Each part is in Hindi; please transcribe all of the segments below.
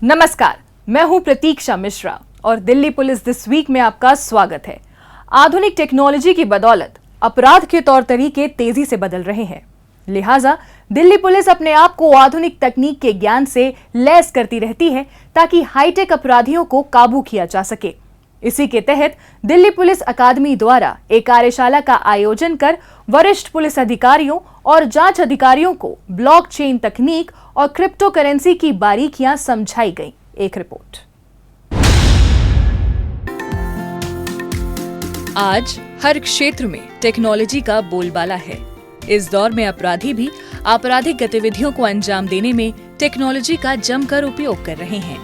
नमस्कार, मैं हूं प्रतीक्षा मिश्रा और दिल्ली पुलिस दिस वीक में आपका स्वागत है। आधुनिक टेक्नोलॉजी की बदौलत अपराध के तौर तरीके तेजी से बदल रहे हैं, लिहाजा दिल्ली पुलिस अपने आप को आधुनिक तकनीक के ज्ञान से लैस करती रहती है ताकि हाईटेक अपराधियों को काबू किया जा सके। इसी के तहत दिल्ली पुलिस अकादमी द्वारा एक कार्यशाला का आयोजन कर वरिष्ठ पुलिस अधिकारियों और जांच अधिकारियों को ब्लॉकचेन तकनीक और क्रिप्टो करेंसी की बारीकियां समझाई गई। एक रिपोर्ट। आज हर क्षेत्र में टेक्नोलॉजी का बोलबाला है। इस दौर में अपराधी भी आपराधिक गतिविधियों को अंजाम देने में टेक्नोलॉजी का जमकर उपयोग कर रहे हैं।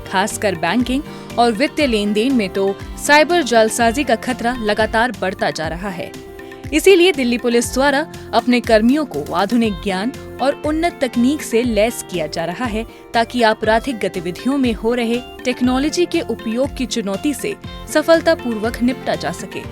खासकर बैंकिंग और वित्तीय लेन देन में तो साइबर जालसाजी का खतरा लगातार बढ़ता जा रहा है। इसीलिए दिल्ली पुलिस द्वारा अपने कर्मियों को आधुनिक ज्ञान और उन्नत तकनीक से लैस किया जा रहा है ताकि आपराधिक गतिविधियों में हो रहे टेक्नोलॉजी के उपयोग की चुनौती से सफलतापूर्वक निपटा जा सके।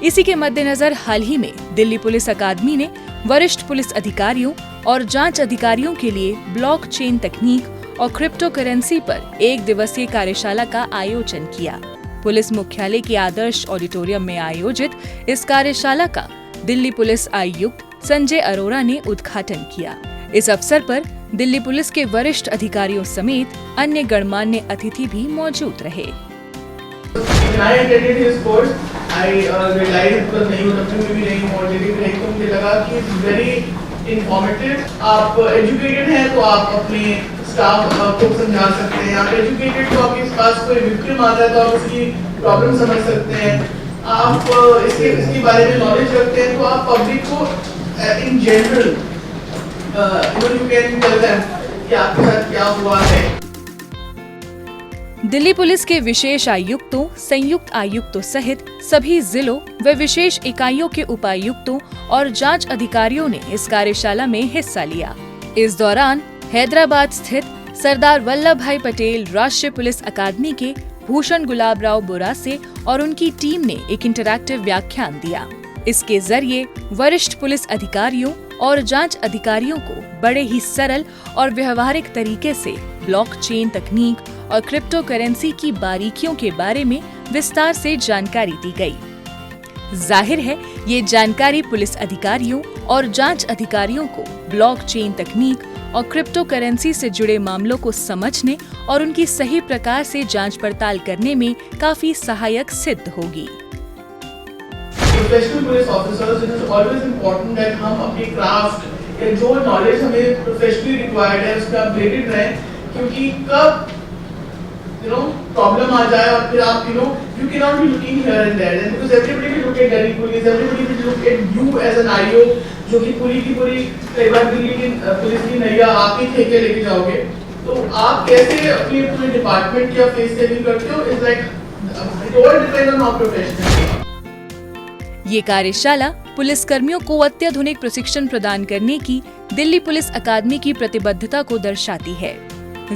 इसी के मद्देनजर हाल ही में दिल्ली पुलिस अकादमी ने वरिष्ठ पुलिस अधिकारियों और जांच अधिकारियों के लिए ब्लॉकचेन तकनीक और क्रिप्टो करेंसी पर एक दिवसीय कार्यशाला का आयोजन किया। पुलिस मुख्यालय के आदर्श ऑडिटोरियम में आयोजित इस कार्यशाला का दिल्ली पुलिस आयुक्त संजय अरोरा ने उद्घाटन किया। इस अवसर पर दिल्ली पुलिस के वरिष्ठ अधिकारियों समेत अन्य गणमान्य अतिथि भी मौजूद रहे। आप एजुकेटेड हैं तो आप अपने स्टाफ को समझा सकते हैं। आप एजुकेटेड तो आपके पास कोई विक्टिम आता है तो आप उसकी प्रॉब्लम समझ सकते हैं। आप इसके बारे में नॉलेज रखते हैं तो आप पब्लिक को in general you can tell them कि आपके साथ क्या हुआ है। दिल्ली पुलिस के विशेष आयुक्तों, संयुक्त आयुक्तों सहित सभी जिलों व विशेष इकाइयों के उपायुक्तों और जांच अधिकारियों ने इस कार्यशाला में हिस्सा लिया। इस दौरान हैदराबाद स्थित सरदार वल्लभ भाई पटेल राष्ट्रीय पुलिस अकादमी के भूषण गुलाबराव बोरासे और उनकी टीम ने एक इंटरैक्टिव व्याख्यान दिया। इसके जरिए वरिष्ठ पुलिस अधिकारियों और जांच अधिकारियों को बड़े ही सरल और व्यवहारिक तरीके से ब्लॉकचेन तकनीक और क्रिप्टो करेंसी की बारीकियों के बारे में विस्तार से जानकारी दी गई। जाहिर है, ये जानकारी पुलिस अधिकारियों और जांच अधिकारियों को ब्लॉकचेन तकनीक और क्रिप्टो करेंसी से जुड़े मामलों को समझने और उनकी सही प्रकार से जांच पड़ताल करने में काफी सहायक सिद्ध होगी। Professional police officers, it is always important that हम अपनी क्राफ्ट या जो नॉलेज हमें प्रोफेशनली रिक्वायर्ड है उसमें अपडेटेड रहें, क्योंकि कब प्रॉब्लम आ जाए और फिर आप you cannot be looking here and there, and because everybody will look at Delhi police, everybody will look at you as an IO, जो कि पूरी की पूरी कई बार दिल्ली की पुलिस की नैया आप ही ठेके लेके जाओगे, तो आप कैसे अपने पूरे डिपार्टमेंट की फेस सेविंग करते हो, is like it all depend on how professional. ये कार्यशाला पुलिस कर्मियों को अत्याधुनिक प्रशिक्षण प्रदान करने की दिल्ली पुलिस अकादमी की प्रतिबद्धता को दर्शाती है।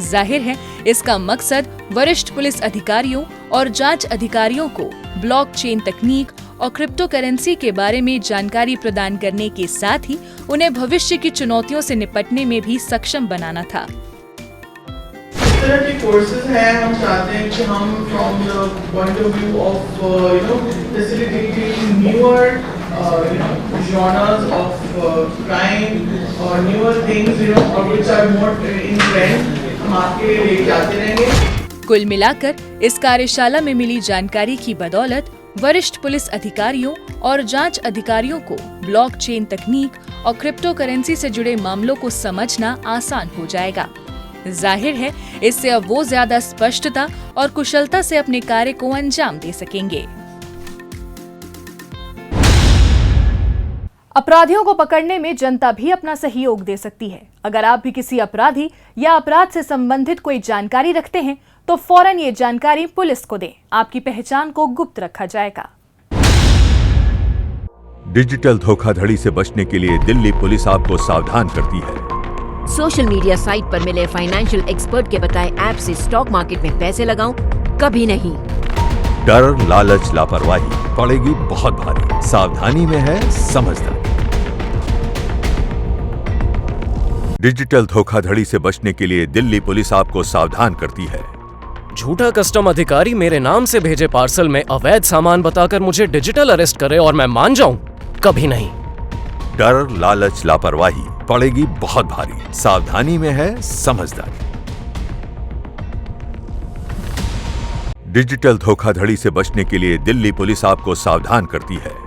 जाहिर है, इसका मकसद वरिष्ठ पुलिस अधिकारियों और जांच अधिकारियों को ब्लॉकचेन तकनीक और क्रिप्टो करेंसी के बारे में जानकारी प्रदान करने के साथ ही उन्हें भविष्य की चुनौतियों से निपटने में भी सक्षम बनाना था। इस तरह के कोर्सेज हैं, हम चाहते हैं कि हम from the point of view of facilitating newer genres of crime or newer things or which are more in trend, हम आपके लिए लेके आते रहेंगे। कुल मिलाकर इस कार्यशाला में मिली जानकारी की बदौलत वरिष्ठ पुलिस अधिकारियों और जांच अधिकारियों को ब्लॉकचेन तकनीक और क्रिप्टो करेंसी से जुड़े मामलों को समझना आसान हो जाएगा। जाहिर है, इससे अब वो ज्यादा स्पष्टता और कुशलता से अपने कार्य को अंजाम दे सकेंगे। अपराधियों को पकड़ने में जनता भी अपना सहयोग दे सकती है। अगर आप भी किसी अपराधी या अपराध से संबंधित कोई जानकारी रखते हैं तो फौरन ये जानकारी पुलिस को दें। आपकी पहचान को गुप्त रखा जाएगा। डिजिटल धोखाधड़ी से बचने के लिए दिल्ली पुलिस आपको सावधान करती है। सोशल मीडिया साइट पर मिले फाइनेंशियल एक्सपर्ट के बताए ऐप से स्टॉक मार्केट में पैसे लगाऊं, कभी नहीं। डर, लालच, लापरवाही पड़ेगी बहुत भारी। सावधानी में है समझदारी। डिजिटल धोखाधड़ी से बचने के लिए दिल्ली पुलिस आपको सावधान करती है। झूठा कस्टम अधिकारी मेरे नाम से भेजे पार्सल में अवैध सामान बताकर मुझे डिजिटल अरेस्ट करे और मैं मान जाऊं? कभी नहीं। डर, लालच, लापरवाही पड़ेगी बहुत भारी। सावधानी में है समझदारी। डिजिटल धोखाधड़ी से बचने के लिए दिल्ली पुलिस आपको सावधान करती है।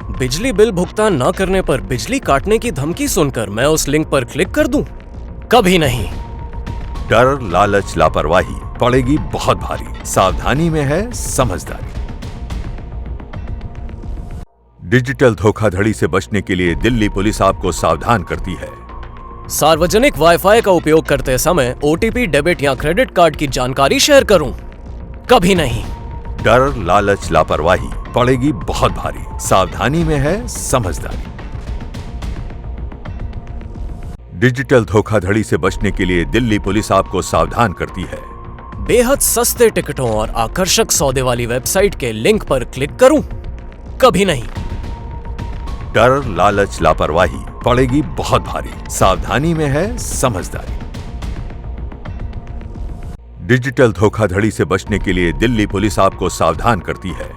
बिजली बिल भुगतान न करने पर बिजली काटने की धमकी सुनकर मैं उस लिंक पर क्लिक कर दूं? कभी नहीं। डर, लालच, लापरवाही पड़ेगी बहुत भारी। सावधानी में है समझदारी। डिजिटल धोखाधड़ी से बचने के लिए दिल्ली पुलिस आपको सावधान करती है। सार्वजनिक वाईफाई का उपयोग करते समय ओटीपी, डेबिट या क्रेडिट कार्ड की जानकारी शेयर करूं? कभी नहीं। डर, लालच, लापरवाही पड़ेगी बहुत भारी। सावधानी में है समझदारी। डिजिटल धोखाधड़ी से बचने के लिए दिल्ली पुलिस आपको सावधान करती है। बेहद सस्ते टिकटों और आकर्षक सौदे वाली वेबसाइट के लिंक पर क्लिक करूं? कभी नहीं। डर, लालच, लापरवाही पड़ेगी बहुत भारी। सावधानी में है समझदारी। डिजिटल धोखाधड़ी से बचने के लिए दिल्ली पुलिस आपको सावधान करती है।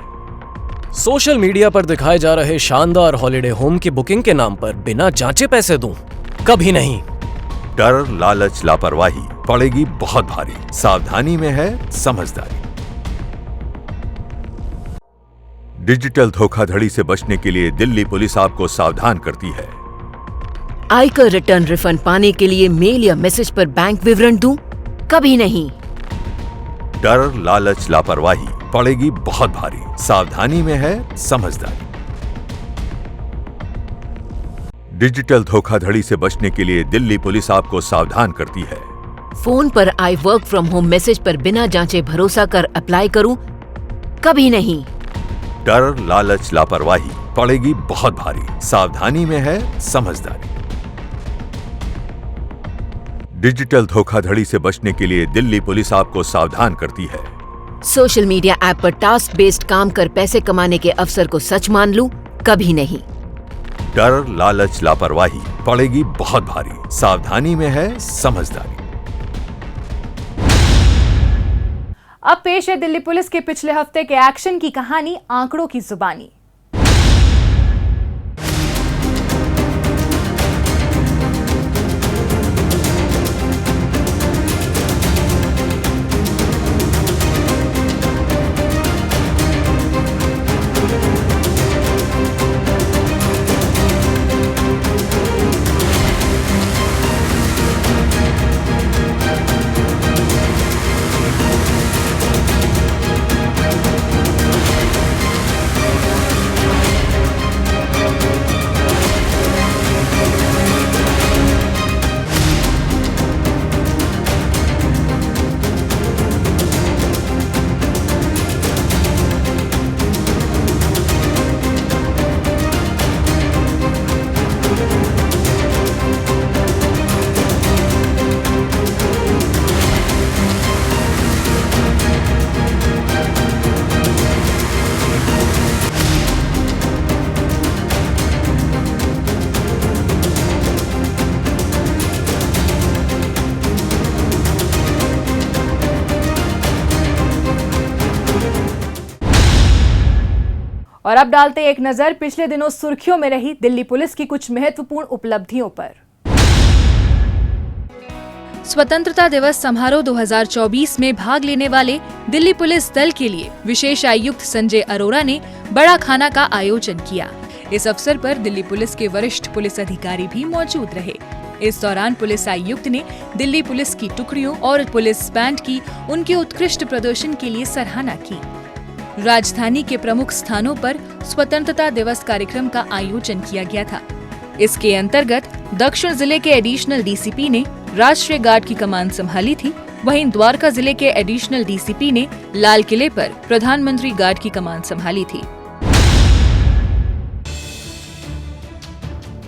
सोशल मीडिया पर दिखाए जा रहे शानदार हॉलिडे होम की बुकिंग के नाम पर बिना जांचे पैसे दूं? कभी नहीं। डर, लालच, लापरवाही पड़ेगी बहुत भारी। सावधानी में है समझदारी। डिजिटल धोखाधड़ी से बचने के लिए दिल्ली पुलिस आपको सावधान करती है। आयकर रिटर्न रिफंड पाने के लिए मेल या मैसेज पर बैंक विवरण दूं? कभी नहीं। डर, लालच, लापरवाही पड़ेगी बहुत भारी। सावधानी में है समझदारी। डिजिटल धोखाधड़ी से बचने के लिए दिल्ली पुलिस आपको सावधान करती है। फोन पर I work from home message पर बिना जांचे भरोसा कर अप्लाई करूं? कभी नहीं। डर, लालच, लापरवाही पड़ेगी बहुत भारी। सावधानी में है समझदारी। डिजिटल धोखाधड़ी से बचने के लिए दिल्ली पुलिस आपको सावधान करती है। सोशल मीडिया ऐप पर टास्क बेस्ड काम कर पैसे कमाने के अवसर को सच मान लूं? कभी नहीं। डर, लालच, लापरवाही पड़ेगी बहुत भारी। सावधानी में है समझदारी। अब पेश है दिल्ली पुलिस के पिछले हफ्ते के एक्शन की कहानी, आंकड़ों की जुबानी। और अब डालते एक नजर पिछले दिनों सुर्खियों में रही दिल्ली पुलिस की कुछ महत्वपूर्ण उपलब्धियों पर। स्वतंत्रता दिवस समारोह 2024 में भाग लेने वाले दिल्ली पुलिस दल के लिए विशेष आयुक्त संजय अरोरा ने बड़ा खाना का आयोजन किया। इस अवसर पर दिल्ली पुलिस के वरिष्ठ पुलिस अधिकारी भी मौजूद रहे। इस दौरान पुलिस आयुक्त ने दिल्ली पुलिस की टुकड़ियों और पुलिस बैंड की उनके उत्कृष्ट प्रदर्शन के लिए सराहना की। राजधानी के प्रमुख स्थानों पर स्वतंत्रता दिवस कार्यक्रम का आयोजन किया गया था। इसके अंतर्गत दक्षिण जिले के एडिशनल डीसीपी ने राष्ट्रीय गार्ड की कमान संभाली थी। वहीं द्वारका जिले के एडिशनल डीसीपी ने लाल किले पर प्रधानमंत्री गार्ड की कमान संभाली थी।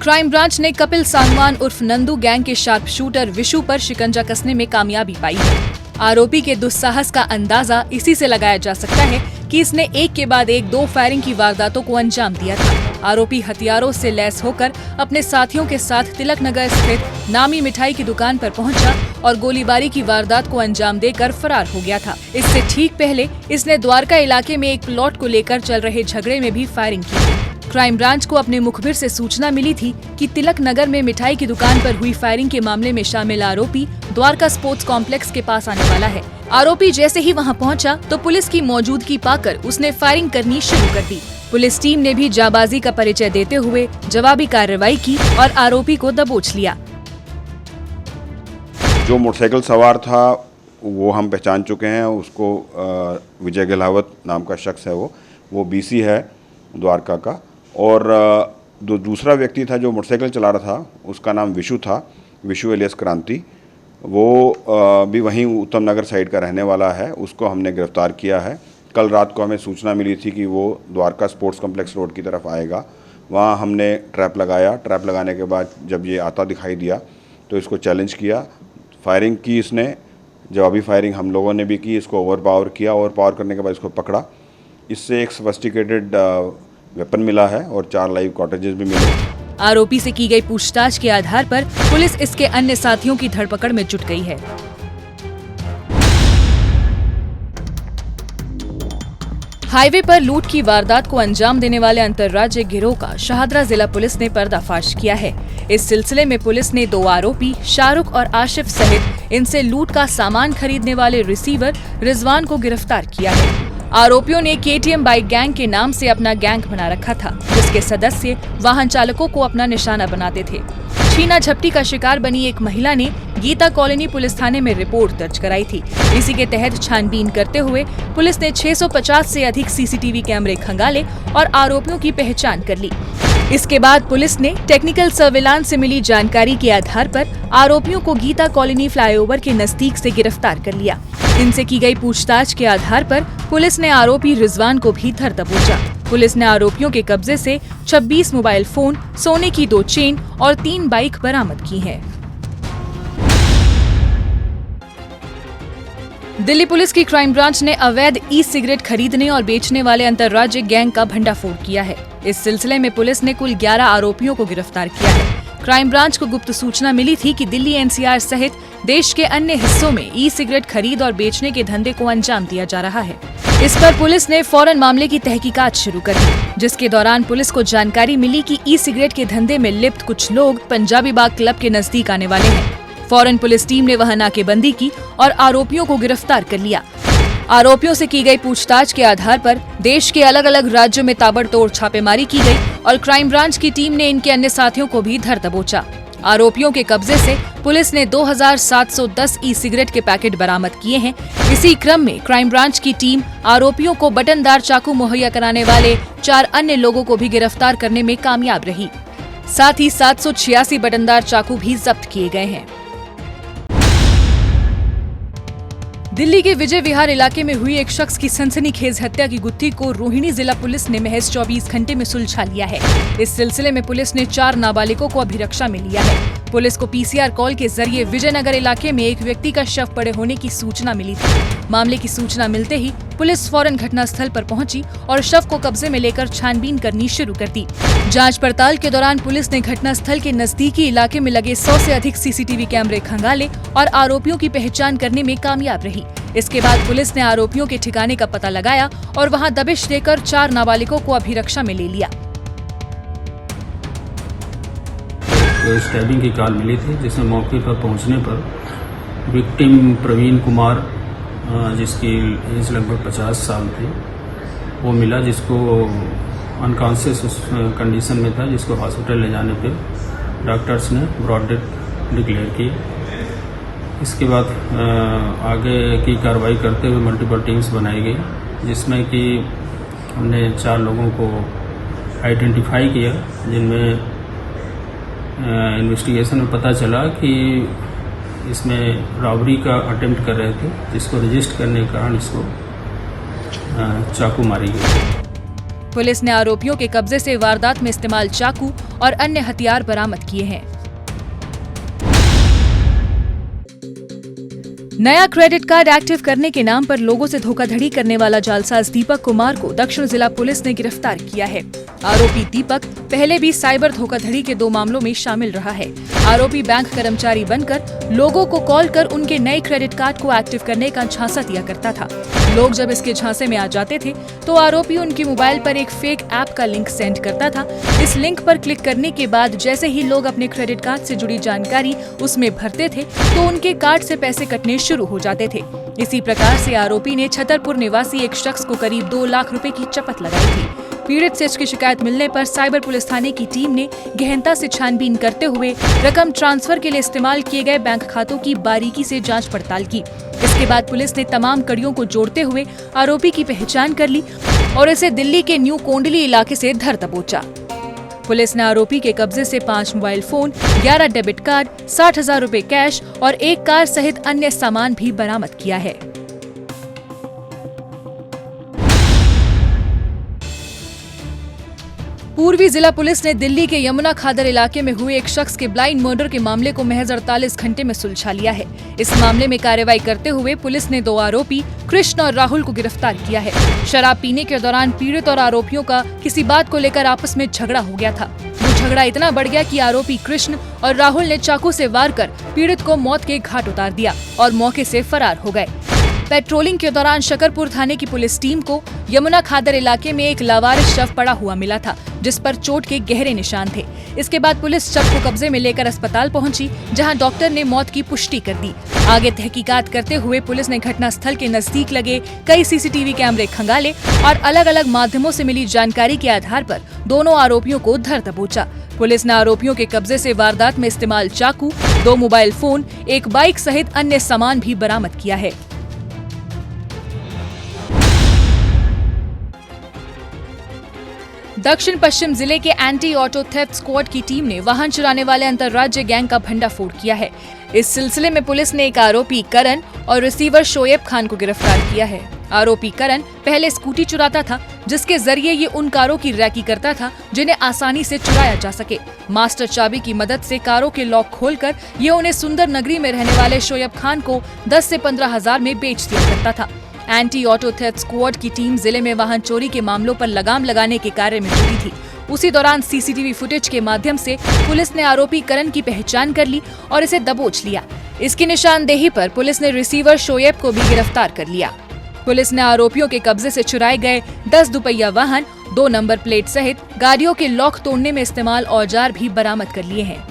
क्राइम ब्रांच ने कपिल सांगवान उर्फ नंदू गैंग के शार्प शूटर विशु पर शिकंजा कसने में कामयाबी पाई है। आरोपी के दुस्साहस का अंदाजा इसी से लगाया जा सकता है कि इसने एक के बाद एक 2 फायरिंग की वारदातों को अंजाम दिया था। आरोपी हथियारों से लैस होकर अपने साथियों के साथ तिलक नगर स्थित नामी मिठाई की दुकान पर पहुंचा और गोलीबारी की वारदात को अंजाम देकर फरार हो गया था। इससे ठीक पहले इसने द्वारका इलाके में एक प्लॉट को लेकर चल रहे झगड़े में भी फायरिंग की थी। क्राइम ब्रांच को अपने मुखबिर से सूचना मिली थी कि तिलक नगर में मिठाई की दुकान पर हुई फायरिंग के मामले में शामिल आरोपी द्वारका स्पोर्ट्स कॉम्प्लेक्स के पास आने वाला है। आरोपी जैसे ही वहां पहुंचा तो पुलिस की मौजूदगी पाकर उसने फायरिंग करनी शुरू कर दी। पुलिस टीम ने भी जाबाजी का परिचय देते हुए जवाबी कार्रवाई की और आरोपी को दबोच लिया। जो मोटरसाइकिल सवार था वो हम पहचान चुके हैं। उसको विजय गहलावत नाम का शख्स है, वो बीसी है द्वारका का। और दूसरा व्यक्ति था जो मोटरसाइकिल चला रहा था, उसका नाम विशु था, विशु एलियस क्रांति। वो भी वहीं उत्तम नगर साइड का रहने वाला है। उसको हमने गिरफ्तार किया है। कल रात को हमें सूचना मिली थी कि वो द्वारका स्पोर्ट्स कॉम्प्लेक्स रोड की तरफ आएगा। वहाँ हमने ट्रैप लगाया। ट्रैप लगाने के बाद जब ये आता दिखाई दिया तो इसको चैलेंज किया, फायरिंग की इसने। जवाबी फायरिंग हम लोगों ने भी की। इसको ओवरपावर किया। ओवरपावर करने के बाद इसको पकड़ा। इससे एक सोफिस्टिकेटेड वेपन मिला है और 4 लाइव कॉटेजेस भी मिले। आरोपी से की गई पूछताछ के आधार पर पुलिस इसके अन्य साथियों की धरपकड़ में जुट गई है। हाईवे पर लूट की वारदात को अंजाम देने वाले अंतर्राज्यीय गिरोह का शाहदरा जिला पुलिस ने पर्दाफाश किया है। इस सिलसिले में पुलिस ने 2 आरोपी शाहरुख और आशिफ सहित इनसे लूट का सामान खरीदने वाले रिसीवर रिजवान को गिरफ्तार किया है। आरोपियों ने KTM बाइक गैंग के नाम से अपना गैंग बना रखा था, जिसके सदस्य वाहन चालकों को अपना निशाना बनाते थे। छीना झपटी का शिकार बनी एक महिला ने गीता कॉलोनी पुलिस थाने में रिपोर्ट दर्ज कराई थी। इसी के तहत छानबीन करते हुए पुलिस ने 650 से अधिक CCTV कैमरे खंगाले और आरोपियों की पहचान कर ली। इसके बाद पुलिस ने टेक्निकल सर्विलांस से मिली जानकारी के आधार पर आरोपियों को गीता कॉलोनी फ्लाईओवर के नजदीक से गिरफ्तार कर लिया। इनसे की गई पूछताछ के आधार पर पुलिस ने आरोपी रिजवान को भी धर दबोचा। पुलिस ने आरोपियों के कब्जे से 26 मोबाइल फोन, सोने की 2 चेन और 3 बाइक बरामद की है। दिल्ली पुलिस की क्राइम ब्रांच ने अवैध ई-सिगरेट खरीदने और बेचने वाले अंतर्राज्यीय गैंग का भंडाफोड़ किया है। इस सिलसिले में पुलिस ने कुल 11 आरोपियों को गिरफ्तार किया है। क्राइम ब्रांच को गुप्त सूचना मिली थी कि दिल्ली NCR सहित देश के अन्य हिस्सों में ई-सिगरेट खरीद और बेचने के धंधे को अंजाम दिया जा रहा है। इस पर पुलिस ने फौरन मामले की तहकीकात शुरू कर दी, जिसके दौरान पुलिस को जानकारी मिली कि ई-सिगरेट के धंधे में लिप्त कुछ लोग पंजाबी बाग क्लब के नजदीक आने वाले हैं। फौरन पुलिस टीम ने वहां नाकेबंदी की और आरोपियों को गिरफ्तार कर लिया। आरोपियों से की गई पूछताछ के आधार पर देश के अलग अलग राज्यों में ताबड़तोड़ छापेमारी की गई और क्राइम ब्रांच की टीम ने इनके अन्य साथियों को भी धर दबोचा। आरोपियों के कब्जे से पुलिस ने 2710 ई-सिगरेट के पैकेट बरामद किए हैं। इसी क्रम में क्राइम ब्रांच की टीम आरोपियों को बटनदार चाकू मुहैया कराने वाले 4 अन्य लोगों को भी गिरफ्तार करने में कामयाब रही। साथ ही 786 बटनदार चाकू भी जब्त किए गए हैं। दिल्ली के विजय विहार इलाके में हुई एक शख्स की सनसनीखेज हत्या की गुत्थी को रोहिणी जिला पुलिस ने महज 24 घंटे में सुलझा लिया है। इस सिलसिले में पुलिस ने 4 नाबालिगों को अभिरक्षा में लिया है। पुलिस को PCR कॉल के जरिए विजयनगर इलाके में एक व्यक्ति का शव पड़े होने की सूचना मिली थी। मामले की सूचना मिलते ही पुलिस फौरन घटनास्थल पर पहुंची और शव को कब्जे में लेकर छानबीन करनी शुरू कर दी। जांच पड़ताल के दौरान पुलिस ने घटनास्थल के नजदीकी इलाके में लगे 100 से अधिक CCTV कैमरे खंगाले और आरोपियों की पहचान करने में कामयाब रही। इसके बाद पुलिस ने आरोपियों के ठिकाने का पता लगाया और वहां दबिश देकर 4 नाबालिगों को अभिरक्षा में ले लिया। स्टैबिंग की कॉल मिली थी, जिसमें मौके पर पहुंचने पर विक्टिम प्रवीण कुमार, जिसकी एज लगभग 50 साल थी, वो मिला, जिसको अनकॉन्शियस कंडीशन में था, जिसको हॉस्पिटल ले जाने पे डॉक्टर्स ने ब्रॉड डेथ डिक्लेयर की। इसके बाद आगे की कार्रवाई करते हुए मल्टीपल टीम्स बनाई गई, जिसमें कि हमने 4 लोगों को आइडेंटिफाई किया, जिनमें इन्वेस्टिगेशन में पता चला कि इसमें रॉबरी का अटेम्प्ट कर रहे थे, जिसको रजिस्ट करने के कारण इसको चाकू मारी गई। पुलिस ने आरोपियों के कब्जे से वारदात में इस्तेमाल चाकू और अन्य हथियार बरामद किए हैं। नया क्रेडिट कार्ड एक्टिव करने के नाम पर लोगों से धोखाधड़ी करने वाला जालसाज दीपक कुमार को दक्षिण जिला पुलिस ने गिरफ्तार किया है। आरोपी दीपक पहले भी साइबर धोखाधड़ी के 2 मामलों में शामिल रहा है। आरोपी बैंक कर्मचारी बनकर लोगों को कॉल कर उनके नए क्रेडिट कार्ड को एक्टिव करने का झांसा दिया करता था। लोग जब इसके झांसे में आ जाते थे तो आरोपी उनके मोबाइल पर एक फेक ऐप का लिंक सेंड करता था। इस लिंक पर क्लिक करने के बाद जैसे ही लोग अपने क्रेडिट कार्ड से जुड़ी जानकारी उसमें भरते थे तो उनके कार्ड से पैसे कटने शुरू हो जाते थे। इसी प्रकार से आरोपी ने छतरपुर निवासी एक शख्स को करीब 2 लाख रुपए की चपत लगाई थी। पीड़ित से इसकी शिकायत मिलने पर साइबर पुलिस थाने की टीम ने गहनता से छानबीन करते हुए रकम ट्रांसफर के लिए इस्तेमाल किए गए बैंक खातों की बारीकी से जांच पड़ताल की। इसके बाद पुलिस ने तमाम कड़ियों को जोड़ते हुए आरोपी की पहचान कर ली और इसे दिल्ली के न्यू कोंडली इलाके से धर दबोचा। पुलिस ने आरोपी के कब्जे से 5 मोबाइल फोन, 11 डेबिट कार्ड, 60,000 रुपए कैश और एक कार सहित अन्य सामान भी बरामद किया है। पूर्वी जिला पुलिस ने दिल्ली के यमुना खादर इलाके में हुए एक शख्स के ब्लाइंड मर्डर के मामले को महज 48 घंटे में सुलझा लिया है। इस मामले में कार्रवाई करते हुए पुलिस ने 2 आरोपी कृष्ण और राहुल को गिरफ्तार किया है। शराब पीने के दौरान पीड़ित और आरोपियों का किसी बात को लेकर आपस में झगड़ा हो गया था। वो झगड़ा इतना बढ़ गया कि आरोपी कृष्ण और राहुल ने चाकू से वार कर पीड़ित को मौत के घाट उतार दिया और मौके से फरार हो गए। पेट्रोलिंग के दौरान शकरपुर थाने की पुलिस टीम को यमुना खादर इलाके में एक लावारिस शव पड़ा हुआ मिला था, जिस पर चोट के गहरे निशान थे। इसके बाद पुलिस शव को कब्जे में लेकर अस्पताल पहुंची, जहां डॉक्टर ने मौत की पुष्टि कर दी। आगे तहकीकात करते हुए पुलिस ने घटनास्थल के नजदीक लगे कई सीसीटीवी कैमरे खंगाले और अलग अलग माध्यमों से मिली जानकारी के आधार पर दोनों आरोपियों को धर दबोचा। पुलिस ने आरोपियों के कब्जे से वारदात में इस्तेमाल चाकू, 2 मोबाइल फोन, एक बाइक सहित अन्य सामान भी बरामद किया है। दक्षिण पश्चिम जिले के एंटी ऑटो थेफ्ट स्क्वाड की टीम ने वाहन चुराने वाले अंतर्राज्यीय गैंग का भंडाफोड़ किया है। इस सिलसिले में पुलिस ने एक आरोपी करण और रिसीवर शोएब खान को गिरफ्तार किया है। आरोपी करण पहले स्कूटी चुराता था, जिसके जरिए ये उन कारों की रैकी करता था जिन्हें आसानी से चुराया जा सके। मास्टर चाबी की मदद से कारों के लॉक खोलकर ये उन्हें सुंदर नगरी में रहने वाले शोएब खान को 10 से 15 हजार में बेच दिया करता था। एंटी ऑटो थेफ्ट स्क्वाड की टीम जिले में वाहन चोरी के मामलों पर लगाम लगाने के कार्य में जुटी थी। उसी दौरान सीसीटीवी फुटेज के माध्यम से पुलिस ने आरोपी करण की पहचान कर ली और इसे दबोच लिया। इसकी निशानदेही पर पुलिस ने रिसीवर शोएब को भी गिरफ्तार कर लिया। पुलिस ने आरोपियों के कब्जे से चुराए गए 10 दुपहिया वाहन, 2 नंबर प्लेट सहित गाड़ियों के लॉक तोड़ने में इस्तेमाल औजार भी बरामद कर लिए हैं।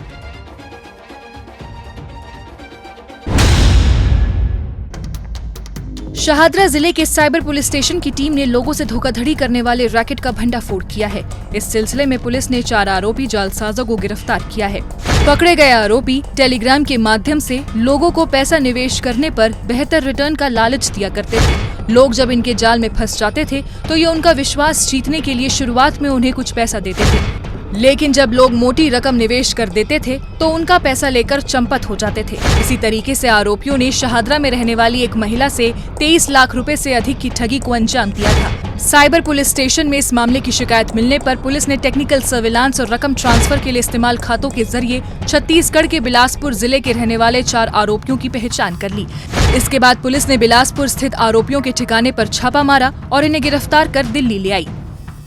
शाहदरा जिले के साइबर पुलिस स्टेशन की टीम ने लोगों से धोखाधड़ी करने वाले रैकेट का भंडाफोड़ किया है। इस सिलसिले में पुलिस ने 4 आरोपी जालसाजों को गिरफ्तार किया है। पकड़े गए आरोपी टेलीग्राम के माध्यम से लोगों को पैसा निवेश करने पर बेहतर रिटर्न का लालच दिया करते थे। लोग जब इनके जाल में फंस जाते थे तो ये उनका विश्वास जीतने के लिए शुरुआत में उन्हें कुछ पैसा देते थे, लेकिन जब लोग मोटी रकम निवेश कर देते थे तो उनका पैसा लेकर चंपत हो जाते थे। इसी तरीके से आरोपियों ने शाहदरा में रहने वाली एक महिला से 23 लाख रुपए से अधिक की ठगी को अंजाम दिया था। साइबर पुलिस स्टेशन में इस मामले की शिकायत मिलने पर पुलिस ने टेक्निकल सर्विलांस और रकम ट्रांसफर के लिए इस्तेमाल खातों के जरिए छत्तीसगढ़ के बिलासपुर जिले के रहने वाले 4 आरोपियों की पहचान कर ली। इसके बाद पुलिस ने बिलासपुर स्थित आरोपियों के ठिकाने पर छापा मारा और इन्हें गिरफ्तार कर दिल्ली ले आई।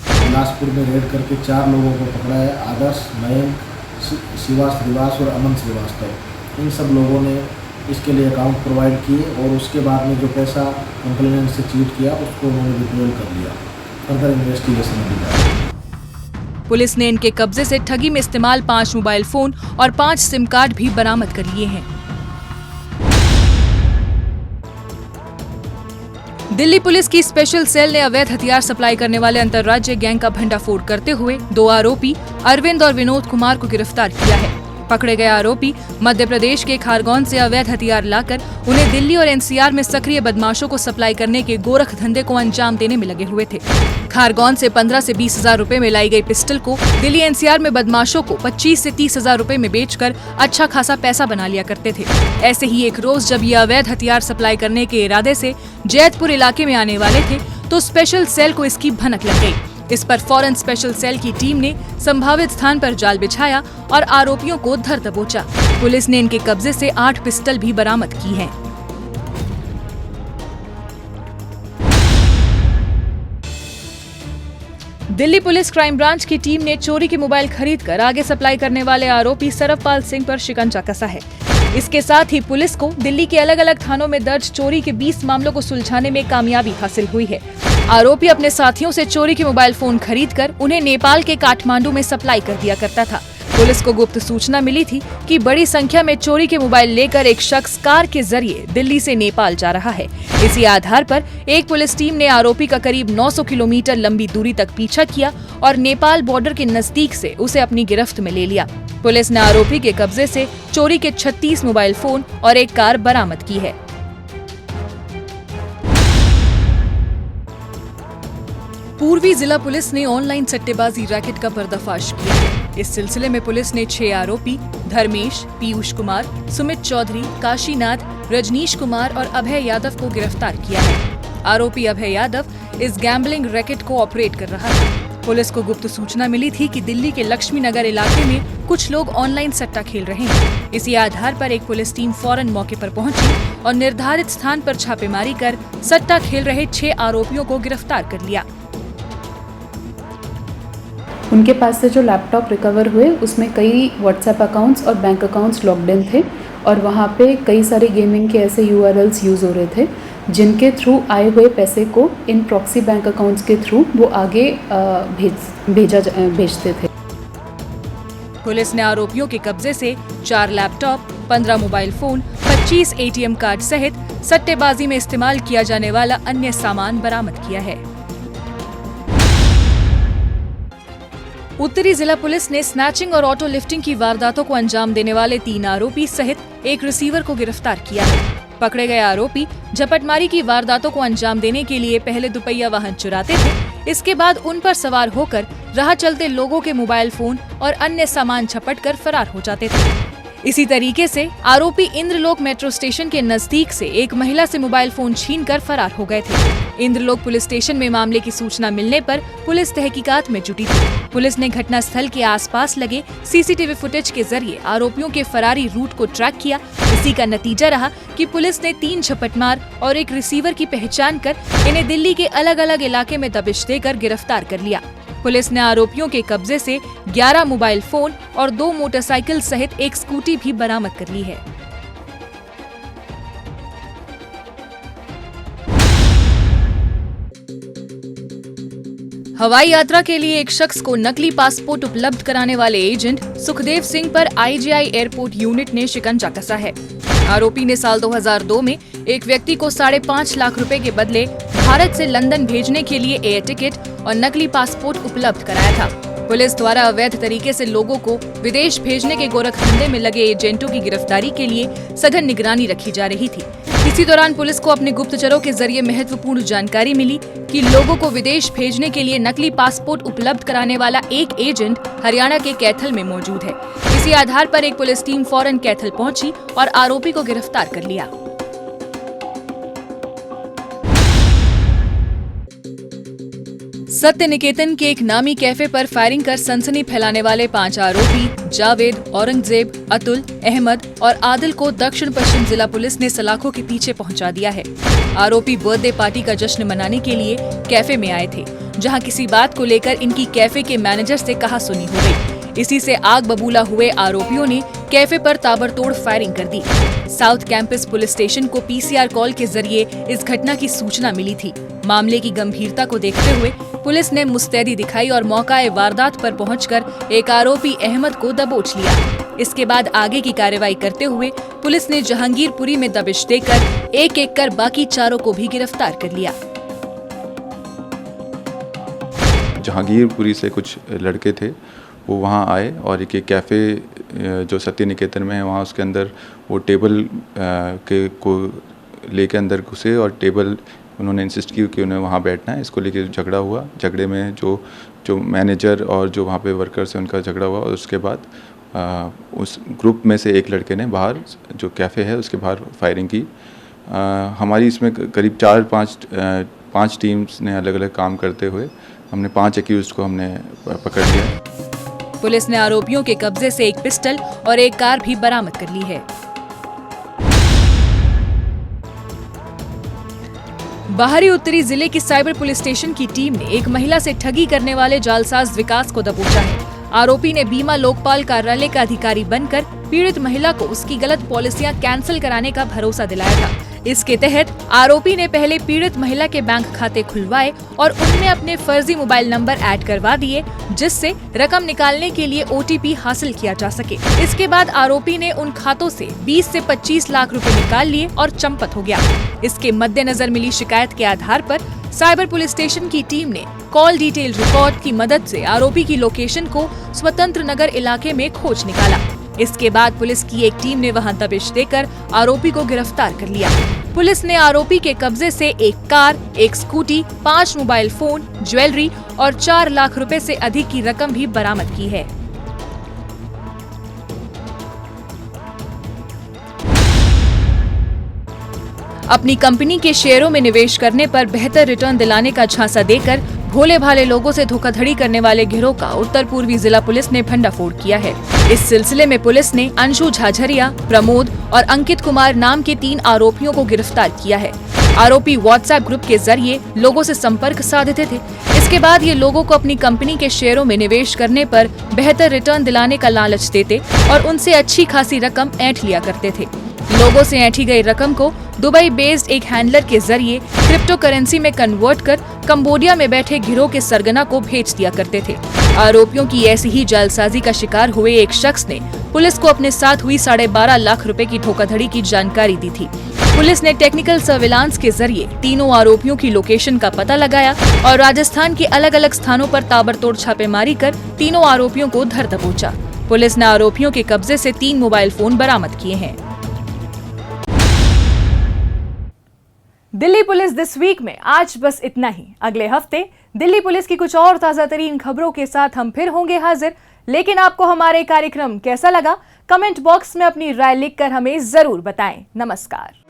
बिलासपुर में रेड करके 4 लोगों को पकड़ा है। आदर्श, मयंक, शिवा श्रीवास और अमन श्रीवास्तव। इन सब लोगों ने इसके लिए अकाउंट प्रोवाइड किए और उसके बाद में जो पैसा कंप्लेनेंट से चीट किया उसको उन्होंने विड्रॉल कर लिया। फर्दर इन्वेस्टिगेशन में पुलिस ने इनके कब्जे से ठगी में इस्तेमाल 5 मोबाइल फोन और 5 सिम कार्ड भी बरामद कर लिए हैं। दिल्ली पुलिस की स्पेशल सेल ने अवैध हथियार सप्लाई करने वाले अंतर्राज्यीय गैंग का भंडाफोड़ करते हुए 2 आरोपी अरविंद और विनोद कुमार को गिरफ्तार किया है। पकड़े गए आरोपी मध्य प्रदेश के खारगौन से अवैध हथियार लाकर उन्हें दिल्ली और एनसीआर में सक्रिय बदमाशों को सप्लाई करने के गोरख धंधे को अंजाम देने में लगे हुए थे। खारगौन से 15 से 20 हजार रुपए में लाई गई पिस्टल को दिल्ली एनसीआर में बदमाशों को 25 से 30 हजार रुपए में बेचकर अच्छा खासा पैसा बना लिया करते थे। ऐसे ही एक रोज जब ये अवैध हथियार सप्लाई करने के इरादे से जैतपुर इलाके में आने वाले थे तो स्पेशल सेल को इसकी भनक लग गई। इस पर फौरन स्पेशल सेल की टीम ने संभावित स्थान पर जाल बिछाया और आरोपियों को धर दबोचा। पुलिस ने इनके कब्जे से 8 पिस्टल भी बरामद की हैं। दिल्ली पुलिस क्राइम ब्रांच की टीम ने चोरी के मोबाइल खरीदकर आगे सप्लाई करने वाले आरोपी सरवपाल सिंह पर शिकंजा कसा है। इसके साथ ही पुलिस को दिल्ली के अलग अलग थानों में दर्ज चोरी के 20 मामलों को सुलझाने में कामयाबी हासिल हुई है। आरोपी अपने साथियों से चोरी के मोबाइल फोन खरीदकर उन्हें नेपाल के काठमांडू में सप्लाई कर दिया करता था। पुलिस को गुप्त सूचना मिली थी कि बड़ी संख्या में चोरी के मोबाइल लेकर एक शख्स कार के जरिए दिल्ली से नेपाल जा रहा है। इसी आधार पर एक पुलिस टीम ने आरोपी का करीब 900 किलोमीटर लंबी दूरी तक पीछा किया और नेपाल बॉर्डर के नजदीक से उसे अपनी गिरफ्त में ले लिया। पुलिस ने आरोपी के कब्जे से चोरी के 36 मोबाइल फोन और एक कार बरामद की है। पूर्वी जिला पुलिस ने ऑनलाइन सट्टेबाजी रैकेट का पर्दाफाश किया है। इस सिलसिले में पुलिस ने 6 आरोपी धर्मेश, पीयूष कुमार, सुमित चौधरी, काशीनाथ, रजनीश कुमार और अभय यादव को गिरफ्तार किया है। आरोपी अभय यादव इस गैम्बलिंग रैकेट को ऑपरेट कर रहा था। पुलिस को गुप्त सूचना मिली थी कि दिल्ली के लक्ष्मी नगर इलाके में कुछ लोग ऑनलाइन सट्टा खेल रहे हैं। इसी आधार पर एक पुलिस टीम फौरन मौके पर पहुंची और निर्धारित स्थान पर छापेमारी कर सट्टा खेल रहे 6 आरोपियों को गिरफ्तार कर लिया। उनके पास से जो लैपटॉप रिकवर हुए उसमें कई व्हाट्सएप अकाउंट्स और बैंक अकाउंट्स लॉक्ड इन थे और वहाँ पे कई सारे गेमिंग के ऐसे URLs यूज़ हो रहे थे जिनके थ्रू आए हुए पैसे को इन प्रॉक्सी बैंक अकाउंट्स के थ्रू वो आगे भेजते थे। पुलिस ने आरोपियों के कब्जे से 4 laptop, 15 mobile phone, 25 ATM card सहित सट्टेबाजी में इस्तेमाल किया जाने वाला अन्य सामान बरामद किया है। उत्तरी जिला पुलिस ने स्नैचिंग और ऑटो लिफ्टिंग की वारदातों को अंजाम देने वाले 3 आरोपी सहित एक रिसीवर को गिरफ्तार किया है। पकड़े गए आरोपी झपटमारी की वारदातों को अंजाम देने के लिए पहले दुपहिया वाहन चुराते थे, इसके बाद उन पर सवार होकर राह चलते लोगों के मोबाइल फोन और अन्य सामान झपटकर फरार हो जाते थे। इसी तरीके से आरोपी इंद्रलोक मेट्रो स्टेशन के नजदीक से एक महिला से मोबाइल फोन छीनकर फरार हो गए थे। इंद्रलोक पुलिस स्टेशन में मामले की सूचना मिलने पर पुलिस तहकीकात में जुटी थी। पुलिस ने घटनास्थल के आसपास लगे CCTV फुटेज के जरिए आरोपियों के फरारी रूट को ट्रैक किया। इसी का नतीजा रहा कि पुलिस ने 3 झपटमार और एक रिसीवर की पहचान कर इन्हें दिल्ली के अलग अलग इलाके में दबिश देकर गिरफ्तार कर लिया। पुलिस ने आरोपियों के कब्जे से 11 मोबाइल फोन और 2 मोटरसाइकिल सहित एक स्कूटी भी बरामद कर ली है। हवाई यात्रा के लिए एक शख्स को नकली पासपोर्ट उपलब्ध कराने वाले एजेंट सुखदेव सिंह पर IGI एयरपोर्ट यूनिट ने शिकंजा कसा है। आरोपी ने साल 2002 में एक व्यक्ति को 5.5 लाख रुपए के बदले भारत से लंदन भेजने के लिए एयर टिकट और नकली पासपोर्ट उपलब्ध कराया था। पुलिस द्वारा अवैध तरीके से लोगों को विदेश भेजने के गोरखधंधे में लगे एजेंटों की गिरफ्तारी के लिए सघन निगरानी रखी जा रही थी। इसी दौरान पुलिस को अपने गुप्तचरों के जरिए महत्वपूर्ण जानकारी मिली कि लोगों को विदेश भेजने के लिए नकली पासपोर्ट उपलब्ध कराने वाला एक एजेंट हरियाणा के कैथल में मौजूद है। इसी आधार पर एक पुलिस टीम फौरन कैथल पहुंची और आरोपी को गिरफ्तार कर लिया। सत्य निकेतन के एक नामी कैफे पर फायरिंग कर सनसनी फैलाने वाले 5 आरोपी जावेद, औरंगजेब, अतुल, अहमद और आदिल को दक्षिण पश्चिम जिला पुलिस ने सलाखों के पीछे पहुंचा दिया है। आरोपी बर्थडे पार्टी का जश्न मनाने के लिए कैफे में आए थे, जहां किसी बात को लेकर इनकी कैफे के मैनेजर से कहासुनी हो गई। इसी से आग बबूला हुए आरोपियों ने कैफे पर ताबड़तोड़ फायरिंग कर दी। साउथ कैंपस पुलिस स्टेशन को PCR कॉल के जरिए इस घटना की सूचना मिली थी। मामले की गंभीरता को देखते हुए पुलिस ने मुस्तैदी दिखाई और मौकाए वारदात पर पहुंचकर एक आरोपी अहमद को दबोच लिया। इसके बाद आगे की कार्रवाई करते हुए पुलिस ने जहांगीरपुरी में दबिश देकर एक-एक कर बाकी 4 को भी गिरफ्तार कर लिया। जहांगीरपुरी से कुछ लड़के थे, वो वहाँ आए और एक कैफ़े जो सत्य निकेतन में है वहाँ उसके अंदर वो टेबल के को लेके अंदर घुसे और टेबल उन्होंने इंसिस्ट की कि उन्हें वहाँ बैठना है। इसको लेके झगड़ा हुआ। झगड़े में जो मैनेजर और जो वहाँ पे वर्कर्स हैं उनका झगड़ा हुआ और उसके बाद उस ग्रुप में से एक लड़के ने बाहर जो कैफ़े है उसके बाहर फायरिंग की। हमारी इसमें करीब 4-5 टीम्स ने अलग अलग काम करते हुए हमने 5 एक्यूज़ को हमने पकड़ लिया। पुलिस ने आरोपियों के कब्जे से एक पिस्टल और एक कार भी बरामद कर ली है। बाहरी उत्तरी जिले की साइबर पुलिस स्टेशन की टीम ने एक महिला से ठगी करने वाले जालसाज विकास को दबोचा है। आरोपी ने बीमा लोकपाल कार्यालय का अधिकारी बनकर पीड़ित महिला को उसकी गलत पॉलिसियां कैंसिल कराने का भरोसा दिलाया था। इसके तहत आरोपी ने पहले पीड़ित महिला के बैंक खाते खुलवाए और उनमें अपने फर्जी मोबाइल नंबर ऐड करवा दिए, जिससे रकम निकालने के लिए OTP हासिल किया जा सके। इसके बाद आरोपी ने उन खातों से 20 से 25 लाख रुपए निकाल लिए और चंपत हो गया। इसके मद्देनजर मिली शिकायत के आधार पर साइबर पुलिस स्टेशन की टीम ने कॉल डिटेल रिकॉर्ड की मदद से आरोपी की लोकेशन को स्वतंत्र नगर इलाके में खोज निकाला। इसके बाद पुलिस की एक टीम ने वहां दबिश देकर आरोपी को गिरफ्तार कर लिया। पुलिस ने आरोपी के कब्जे से एक कार, एक स्कूटी, 5 मोबाइल फोन, ज्वेलरी और 4 लाख रुपए से अधिक की रकम भी बरामद की है। अपनी कंपनी के शेयरों में निवेश करने पर बेहतर रिटर्न दिलाने का झांसा देकर भोले भाले लोगों से धोखाधड़ी करने वाले गिरोह का उत्तर पूर्वी जिला पुलिस ने भंडाफोड़ किया है। इस सिलसिले में पुलिस ने अंशु झाझरिया, प्रमोद और अंकित कुमार नाम के 3 आरोपियों को गिरफ्तार किया है। आरोपी व्हाट्सएप ग्रुप के जरिए लोगों से संपर्क साधते थे। इसके बाद ये लोगों को अपनी कंपनी के शेयरों में निवेश करने पर बेहतर रिटर्न दिलाने का लालच देते और उनसे अच्छी खासी रकम ऐंठ लिया करते थे। लोगों से ऐंठी गई रकम को दुबई बेस्ड एक हैंडलर के जरिए क्रिप्टो करेंसी में कन्वर्ट कर कंबोडिया में बैठे गिरोह के सरगना को भेज दिया करते थे। आरोपियों की ऐसी ही जालसाजी का शिकार हुए एक शख्स ने पुलिस को अपने साथ हुई 12.5 लाख रुपए की धोखाधड़ी की जानकारी दी थी। पुलिस ने टेक्निकल सर्विलांस के जरिए तीनों आरोपियों की लोकेशन का पता लगाया और राजस्थान के अलग अलग स्थानों पर ताबड़तोड़ छापेमारी कर तीनों आरोपियों को धर दबोचा। पुलिस ने आरोपियों के कब्जे से 3 मोबाइल फोन बरामद किए हैं। दिल्ली पुलिस दिस वीक में आज बस इतना ही। अगले हफ्ते दिल्ली पुलिस की कुछ और ताजा तरीन खबरों के साथ हम फिर होंगे हाजिर। लेकिन आपको हमारे कार्यक्रम कैसा लगा, कमेंट बॉक्स में अपनी राय लिखकर हमें जरूर बताएं। नमस्कार।